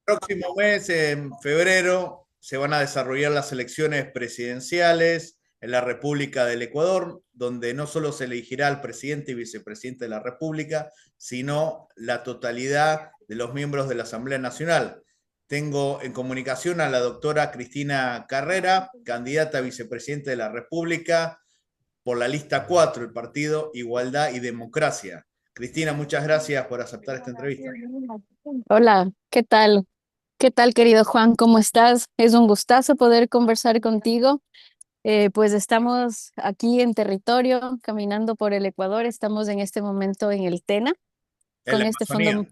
Próximo mes, en febrero, se van a desarrollar las elecciones presidenciales en la República del Ecuador, donde no solo se elegirá al presidente y vicepresidente de la República, sino la totalidad de los miembros de la Asamblea Nacional. Tengo en comunicación a la doctora Cristina Carrera, candidata a vicepresidente de la República por la lista 4, el partido Igualdad y Democracia. Cristina, muchas gracias por aceptar esta entrevista. Hola, ¿qué tal? ¿Qué tal, querido Juan? ¿Cómo estás? Es un gustazo poder conversar contigo. Pues estamos aquí en territorio, caminando por el Ecuador. Estamos en este momento en el Tena, En con la este Amazonía. fondo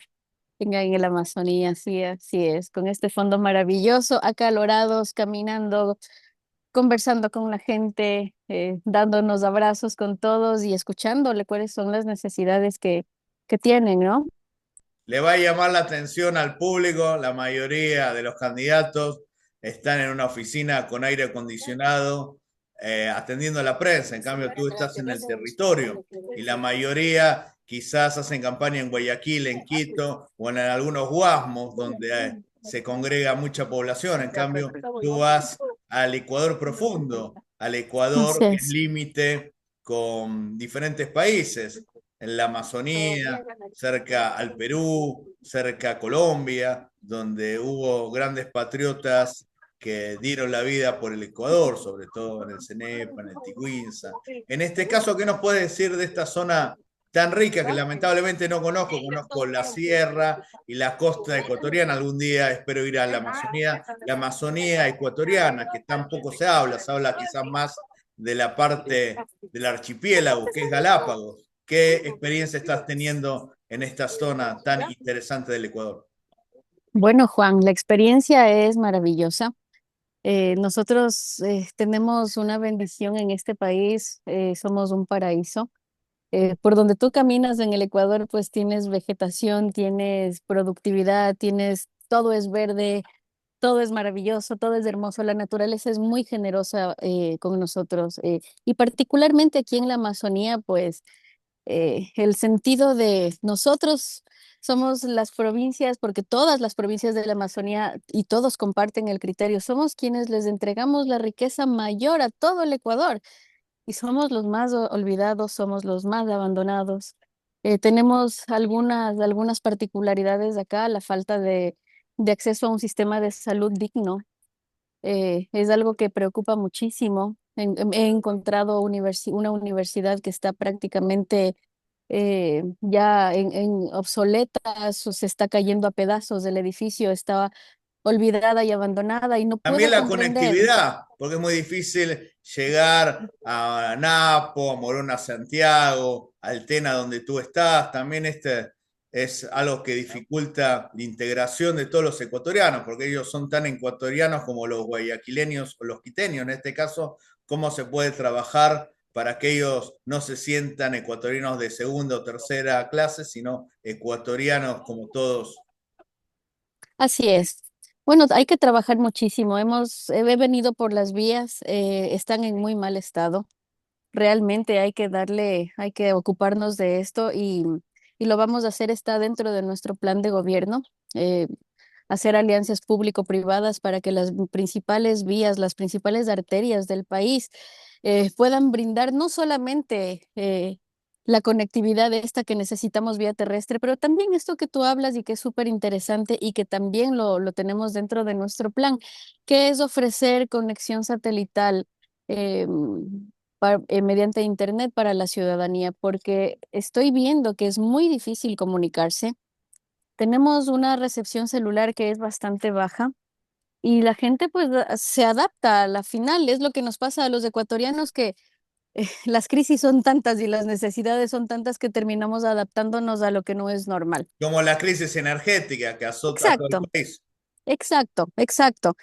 en el Amazonía, sí, así es, con este fondo maravilloso, acalorados, caminando, conversando con la gente, dándonos abrazos con todos y escuchándole cuáles son las necesidades que tienen, ¿no? Le va a llamar la atención al público, la mayoría de los candidatos están en una oficina con aire acondicionado atendiendo a la prensa, en cambio tú estás en el territorio y la mayoría quizás hacen campaña en Guayaquil, en Quito o en algunos guasmos donde se congrega mucha población, en cambio tú vas al Ecuador profundo, al Así Ecuador que es es. límite con diferentes países, en la Amazonía, cerca al Perú, cerca a Colombia, donde hubo grandes patriotas que dieron la vida por el Ecuador, sobre todo en el Cenepa, en el Tigüinza. En este caso, ¿qué nos puede decir de esta zona tan rica que lamentablemente no conozco? Conozco la sierra y la costa ecuatoriana. Algún día espero ir a la Amazonía ecuatoriana, que tampoco se habla quizás más de la parte del archipiélago, que es Galápagos. ¿Qué experiencia estás teniendo en esta zona tan interesante del Ecuador? Bueno, Juan, la experiencia es maravillosa. Nosotros tenemos una bendición en este país, somos un paraíso. Por donde tú caminas en el Ecuador, pues tienes vegetación, tienes productividad, tienes, todo es verde, todo es maravilloso, todo es hermoso. La naturaleza es muy generosa con nosotros y particularmente aquí en la Amazonía, pues el sentido de nosotros somos las provincias, porque todas las provincias de la Amazonía y todos comparten el criterio, somos quienes les entregamos la riqueza mayor a todo el Ecuador y somos los más olvidados, somos los más abandonados. Tenemos algunas particularidades acá, la falta de acceso a un sistema de salud digno. Es algo que preocupa muchísimo. He encontrado una universidad que está prácticamente ya en obsoletas o se está cayendo a pedazos. El edificio está olvidada y abandonada y no También puedo la comprender. conectividad, porque es muy difícil llegar a Napo, a Morona, Santiago, al Tena donde tú estás. También este es algo que dificulta la integración de todos los ecuatorianos, porque ellos son tan ecuatorianos como los guayaquileños o los quiteños. En este caso, ¿cómo se puede trabajar para que ellos no se sientan ecuatorianos de segunda o tercera clase, sino ecuatorianos como todos? Así es. Bueno, hay que trabajar muchísimo. He venido por las vías, están en muy mal estado. Realmente hay que ocuparnos de esto y lo vamos a hacer, está dentro de nuestro plan de gobierno, eh, hacer alianzas público-privadas para que las principales vías, las principales arterias del país puedan brindar no solamente la conectividad de esta que necesitamos vía terrestre, pero también esto que tú hablas y que es súper interesante y que también lo tenemos dentro de nuestro plan, que es ofrecer conexión satelital. eh, Mediante Internet para la ciudadanía, porque estoy viendo que es muy difícil comunicarse. Tenemos una recepción celular que es bastante baja y la gente pues se adapta a la final. Es lo que nos pasa a los ecuatorianos que las crisis son tantas y las necesidades son tantas que terminamos adaptándonos a lo que no es normal. Como la crisis energética que azota a todo el Exacto, país. exacto, exacto.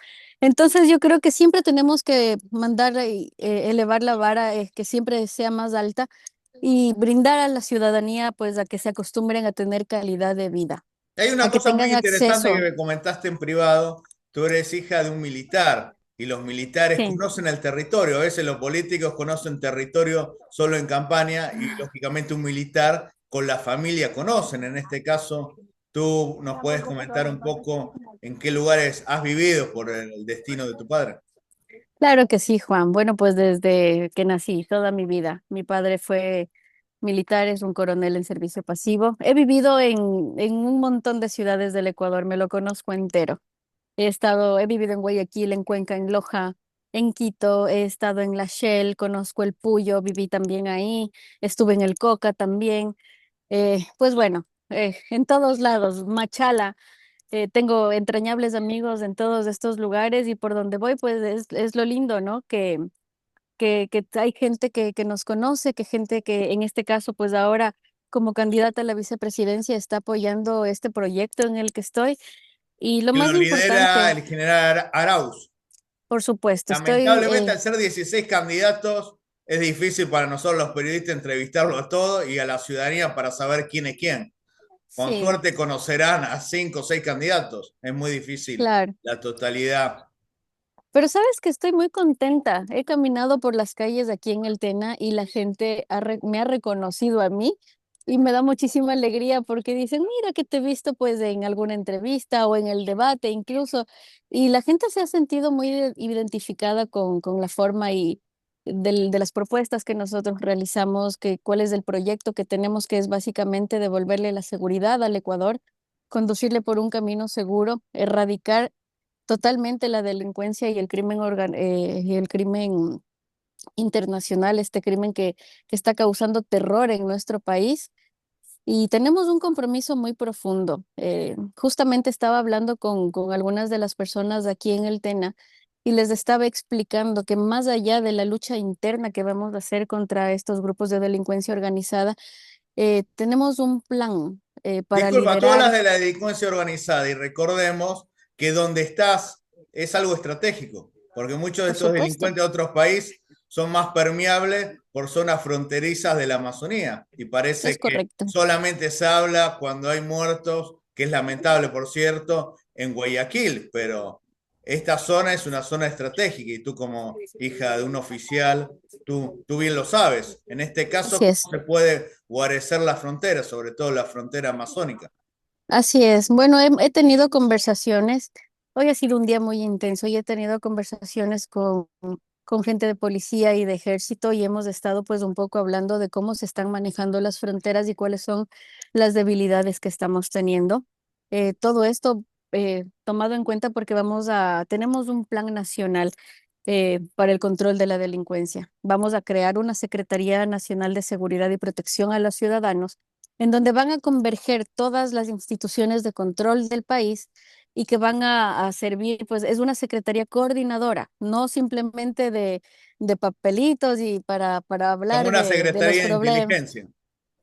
Entonces yo creo que siempre tenemos que mandar, elevar la vara, que siempre sea más alta y brindar a la ciudadanía pues a que se acostumbren a tener calidad de vida, Hay una a que cosa muy tengan interesante que acceso. me comentaste en privado. Tú eres hija de un militar y los militares Sí. conocen el territorio. A veces los políticos conocen territorio solo en campaña y lógicamente un militar con la familia conocen. En este caso, ¿Tú nos puedes comentar un poco en qué lugares has vivido por el destino de tu padre? Claro que sí, Juan. Bueno, pues desde que nací, toda mi vida. Mi padre fue militar, es un coronel en servicio pasivo. He vivido en un montón de ciudades del Ecuador, me lo conozco entero. He vivido en Guayaquil, en Cuenca, en Loja, en Quito, he estado en La Shell, conozco el Puyo, viví también ahí, estuve en el Coca también. Pues bueno, en todos lados, Machala. Tengo entrañables amigos en todos estos lugares y por donde voy, pues es lo lindo, ¿no? Que hay gente que nos conoce, que gente que en este caso, pues ahora como candidata a la vicepresidencia está apoyando este proyecto en el que estoy. Y lo Que lo más lidera importante, el general Arauz. por supuesto, Lamentablemente, al ser 16 candidatos, es difícil para nosotros los periodistas entrevistarlo a todos y a la ciudadanía para saber quién es quién. Con sí, suerte conocerán a 5 o 6 candidatos. Es muy difícil claro. la totalidad. Pero sabes que estoy muy contenta. He caminado por las calles aquí en el Tena y la gente me ha reconocido a mí y me da muchísima alegría porque dicen, mira que te he visto pues en alguna entrevista o en el debate incluso. Y la gente se ha sentido muy identificada con la forma y de las propuestas que nosotros realizamos, que cuál es el proyecto que tenemos, que es básicamente devolverle la seguridad al Ecuador, conducirle por un camino seguro, erradicar totalmente la delincuencia y el crimen internacional, este crimen que está causando terror en nuestro país. Y tenemos un compromiso muy profundo. Justamente estaba hablando con algunas de las personas aquí en el Tena y les estaba explicando que más allá de la lucha interna que vamos a hacer contra estos grupos de delincuencia organizada, tenemos un plan para Disculpa, tú hablas liderar, de la delincuencia organizada y recordemos que donde estás es algo estratégico, porque muchos de por estos supuesto, delincuentes de otros países son más permeables por zonas fronterizas de la Amazonía y parece es que correcto. solamente se habla cuando hay muertos, que es lamentable, por cierto, en Guayaquil, pero esta zona es una zona estratégica y tú como hija de un oficial, tú bien lo sabes. En este caso, Así ¿cómo es. se puede guarecer la frontera, sobre todo la frontera amazónica? Así es. Bueno, he tenido conversaciones. Hoy ha sido un día muy intenso y he tenido conversaciones con gente de policía y de ejército y hemos estado pues un poco hablando de cómo se están manejando las fronteras y cuáles son las debilidades que estamos teniendo. Todo esto tomado en cuenta porque tenemos un plan nacional para el control de la delincuencia. Vamos a crear una Secretaría Nacional de Seguridad y Protección a los Ciudadanos en donde van a converger todas las instituciones de control del país y que van a servir, pues es una secretaría coordinadora, no simplemente de papelitos y para Como hablar una de los secretaría de problemas. inteligencia.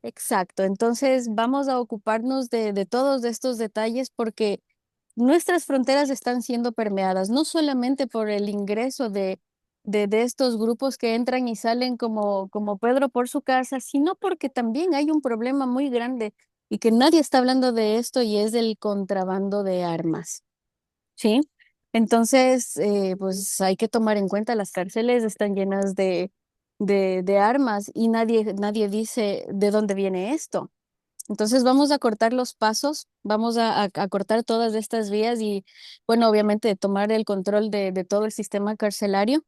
Exacto, entonces vamos a ocuparnos de todos estos detalles porque nuestras fronteras están siendo permeadas, no solamente por el ingreso de estos grupos que entran y salen como Pedro por su casa, sino porque también hay un problema muy grande y que nadie está hablando de esto y es el contrabando de armas, ¿sí? Entonces, pues hay que tomar en cuenta, las cárceles están llenas de armas y nadie dice de dónde viene esto. Entonces vamos a cortar los pasos, vamos a cortar todas estas vías y, bueno, obviamente tomar el control de todo el sistema carcelario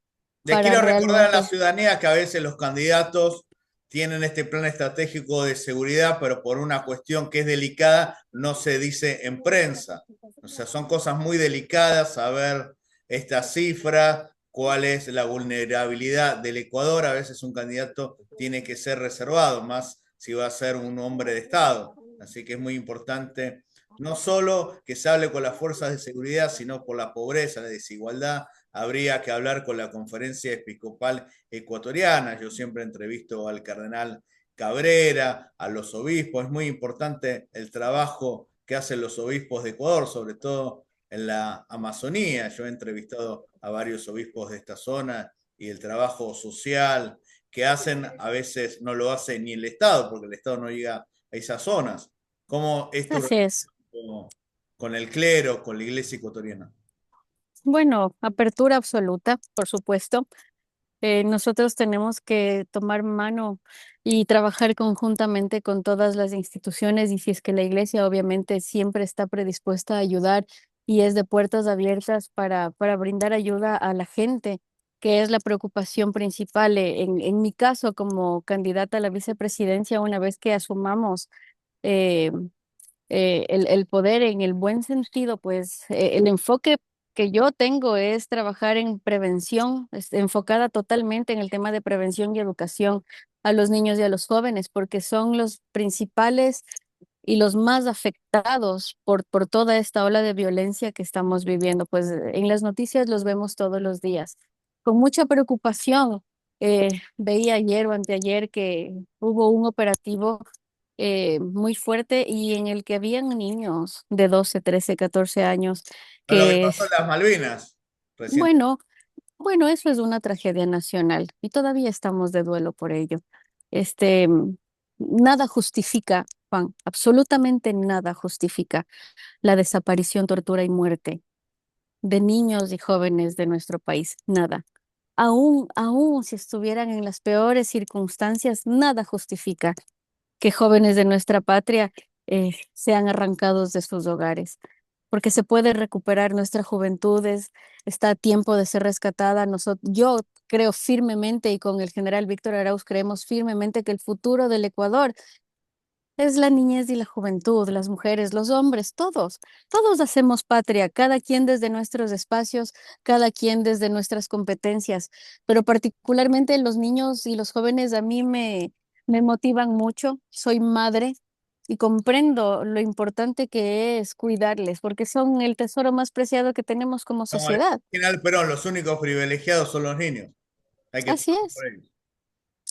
Les para quiero recordar a la realmente, ciudadanía que a veces los candidatos tienen este plan estratégico de seguridad, pero por una cuestión que es delicada, no se dice en prensa. O sea, son cosas muy delicadas saber esta cifra, cuál es la vulnerabilidad del Ecuador. A veces un candidato tiene que ser reservado, más si va a ser un hombre de Estado. Así que es muy importante no solo que se hable con las fuerzas de seguridad, sino por la pobreza, la desigualdad. Habría que hablar con la conferencia episcopal ecuatoriana. Yo siempre entrevisto al cardenal Cabrera, a los obispos. Es muy importante el trabajo que hacen los obispos de Ecuador, sobre todo en la Amazonía. Yo he entrevistado a varios obispos de esta zona y el trabajo social que hacen a veces no lo hace ni el Estado, porque el Estado no llega a esas zonas. ¿Cómo es tu así es. relación con el clero, con la iglesia ecuatoriana? Bueno, apertura absoluta, por supuesto. Nosotros tenemos que tomar mano y trabajar conjuntamente con todas las instituciones y si es que la iglesia obviamente siempre está predispuesta a ayudar y es de puertas abiertas para brindar ayuda a la gente, que es la preocupación principal. En mi caso, como candidata a la vicepresidencia, una vez que asumamos eh, el poder en el buen sentido, pues el enfoque que yo tengo es trabajar en prevención, enfocada totalmente en el tema de prevención y educación a los niños y a los jóvenes, porque son los principales y los más afectados por toda esta ola de violencia que estamos viviendo. Pues en las noticias los vemos todos los días. Con mucha preocupación, veía ayer o anteayer que hubo un operativo muy fuerte y en el que habían niños de 12, 13, 14 años Con lo que que, pasó en las Malvinas recién. bueno, bueno, eso es una tragedia nacional y todavía estamos de duelo por ello. Este, nada justifica, Juan, absolutamente nada justifica la desaparición, tortura y muerte de niños y jóvenes de nuestro país. Nada. Aún si estuvieran en las peores circunstancias, nada justifica que jóvenes de nuestra patria sean arrancados de sus hogares, porque se puede recuperar nuestra juventud, está a tiempo de ser rescatada. Yo creo firmemente y con el general Víctor Arauz creemos firmemente que el futuro del Ecuador es la niñez y la juventud, las mujeres, los hombres, todos hacemos patria, cada quien desde nuestros espacios, cada quien desde nuestras competencias, pero particularmente los niños y los jóvenes a mí me motivan mucho. Soy madre y comprendo lo importante que es cuidarles, porque son el tesoro más preciado que tenemos como Como el sociedad. general Perón, los únicos privilegiados son los niños. Hay que Así trabajar es. por ellos.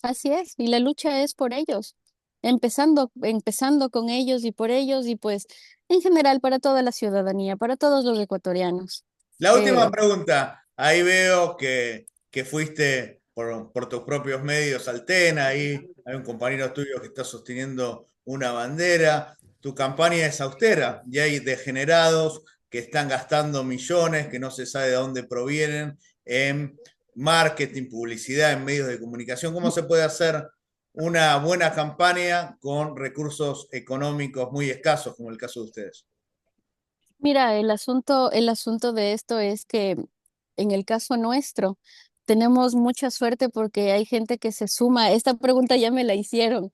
Así es, y la lucha es por ellos, empezando con ellos y por ellos y pues en general para toda la ciudadanía, para todos los ecuatorianos. La última Eh, pregunta. Ahí veo que fuiste por tus propios medios al TEN. Ahí hay un compañero tuyo que está sosteniendo una bandera. Tu campaña es austera y hay degenerados que están gastando millones que no se sabe de dónde provienen en marketing, publicidad, en medios de comunicación. ¿Cómo se puede hacer una buena campaña con recursos económicos muy escasos, como el caso de ustedes? Mira, el asunto de esto es que en el caso nuestro tenemos mucha suerte porque hay gente que se suma. Esta pregunta ya me la hicieron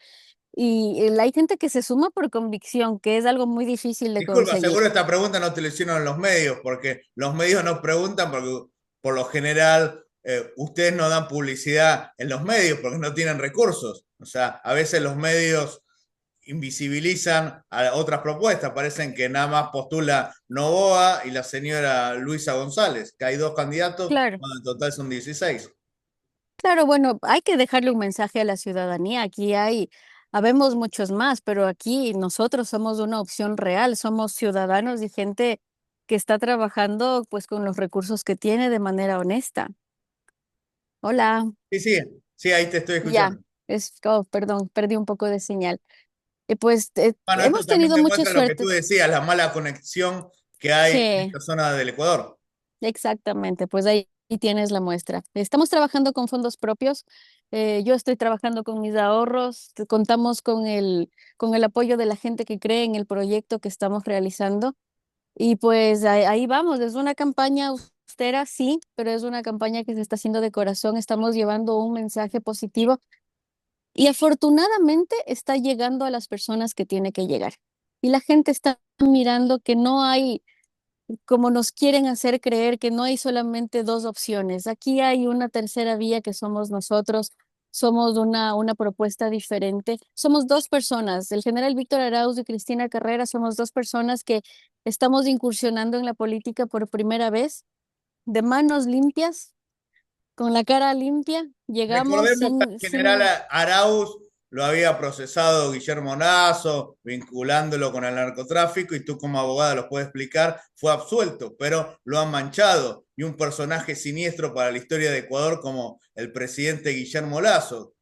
y hay gente que se suma por convicción, que es algo muy difícil de Disculpa, conseguir. seguro esta pregunta no te la hicieron en los medios, porque los medios no preguntan porque por lo general ustedes no dan publicidad en los medios porque no tienen recursos. O sea, a veces los medios invisibilizan a otras propuestas, parecen que nada más postula Novoa y la señora Luisa González, que hay dos candidatos, Claro. cuando en total son 16. Claro, bueno, hay que dejarle un mensaje a la ciudadanía. Habemos muchos más, pero aquí nosotros somos una opción real, somos ciudadanos y gente que está trabajando pues con los recursos que tiene de manera honesta. Hola, Sí, sí, sí, ahí te estoy ya, escuchando. perdón, perdí un poco de señal. Pues Bueno, esto hemos también tenido mucha demuestra lo que tú suerte. decías, la mala conexión que hay en Sí, esta zona del Ecuador. exactamente, pues ahí tienes la muestra. Estamos trabajando con fondos propios. Yo estoy trabajando con mis ahorros. Contamos con el apoyo de la gente que cree en el proyecto que estamos realizando. Y pues ahí vamos. Es una campaña austera, sí, pero es una campaña que se está haciendo de corazón. Estamos llevando un mensaje positivo y afortunadamente está llegando a las personas que tiene que llegar. Y la gente está mirando que no hay como nos quieren hacer creer que no hay solamente dos opciones. Aquí hay una tercera vía que somos nosotros, somos una propuesta diferente. Somos dos personas, el general Víctor Arauz y Cristina Carrera, somos dos personas que estamos incursionando en la política por primera vez, de manos limpias, con la cara limpia, llegamos Recordemos que sin, al general sin, Arauz lo había procesado Guillermo Lasso, vinculándolo con el narcotráfico, y tú como abogada lo puedes explicar, fue absuelto, pero lo han manchado. Y un personaje siniestro para la historia de Ecuador como el presidente Guillermo Lasso.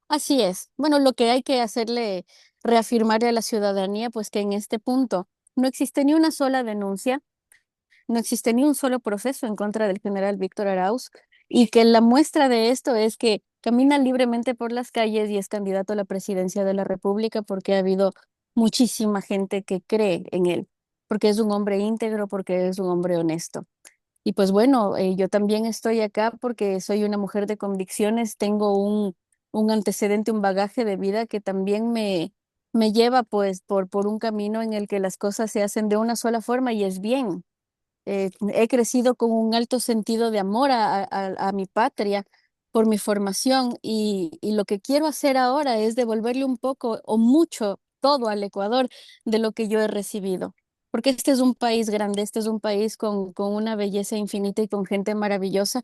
así es. Bueno, lo que hay que hacerle, reafirmarle a la ciudadanía, pues que en este punto no existe ni una sola denuncia. No existe ni un solo proceso en contra del general Víctor Arauz y que la muestra de esto es que camina libremente por las calles y es candidato a la presidencia de la República porque ha habido muchísima gente que cree en él, porque es un hombre íntegro, porque es un hombre honesto. Y pues bueno, yo también estoy acá porque soy una mujer de convicciones, tengo un antecedente, un bagaje de vida que también me lleva pues por un camino en el que las cosas se hacen de una sola forma y es bien. He crecido con un alto sentido de amor a mi patria por mi formación y lo que quiero hacer ahora es devolverle un poco o mucho, todo al Ecuador de lo que yo he recibido. Porque este es un país grande, este es un país con una belleza infinita y con gente maravillosa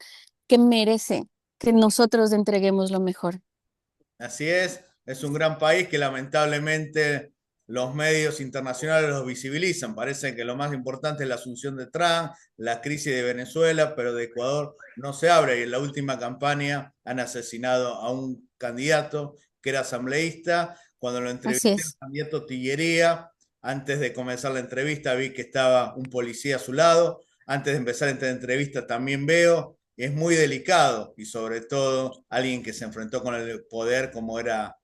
que merece que nosotros entreguemos lo mejor. Así es un gran país que lamentablemente los medios internacionales los visibilizan. Parece que lo más importante es la asunción de Trump, la crisis de Venezuela, pero de Ecuador no se abre. Y en la última campaña han asesinado a un candidato que era asambleísta. Cuando lo Así entrevisté, el es, candidato Tillería, antes de comenzar la entrevista vi que estaba un policía a su lado. Antes de empezar esta entrevista también veo es muy delicado y sobre todo alguien que se enfrentó con el poder como era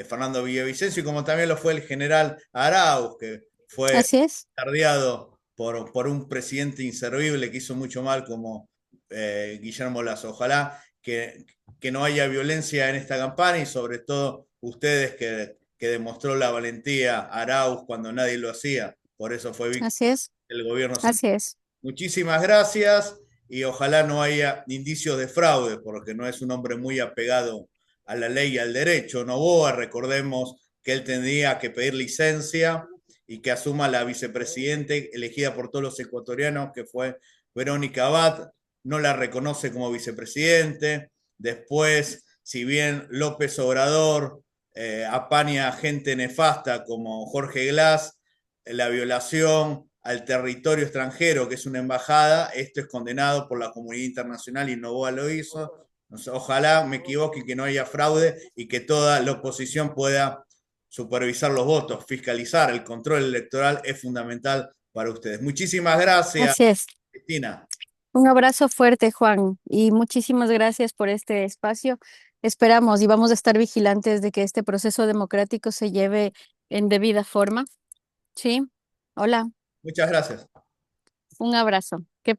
Fernando Villavicencio y como también lo fue el general Arauz, que fue así es, tardeado por un presidente inservible que hizo mucho mal como Guillermo Lasso. Ojalá que no haya violencia en esta campaña y sobre todo ustedes que demostró la valentía Arauz cuando nadie lo hacía, por eso fue víctima así es, del gobierno así central. es. Muchísimas gracias y ojalá no haya indicios de fraude, porque no es un hombre muy apegado a la ley y al derecho. Novoa, recordemos que él tendría que pedir licencia y que asuma la vicepresidente elegida por todos los ecuatorianos, que fue Verónica Abad, no la reconoce como vicepresidente. Después, si bien López Obrador apaña a gente nefasta como Jorge Glass, la violación al territorio extranjero, que es una embajada, esto es condenado por la comunidad internacional y Novoa lo hizo. Ojalá me equivoque y que no haya fraude y que toda la oposición pueda supervisar los votos, fiscalizar el control electoral es fundamental para ustedes. Muchísimas gracias, Así es. Cristina. Un abrazo fuerte, Juan, y muchísimas gracias por este espacio. Esperamos y vamos a estar vigilantes de que este proceso democrático se lleve en debida forma. Sí. Hola, Muchas gracias. un abrazo.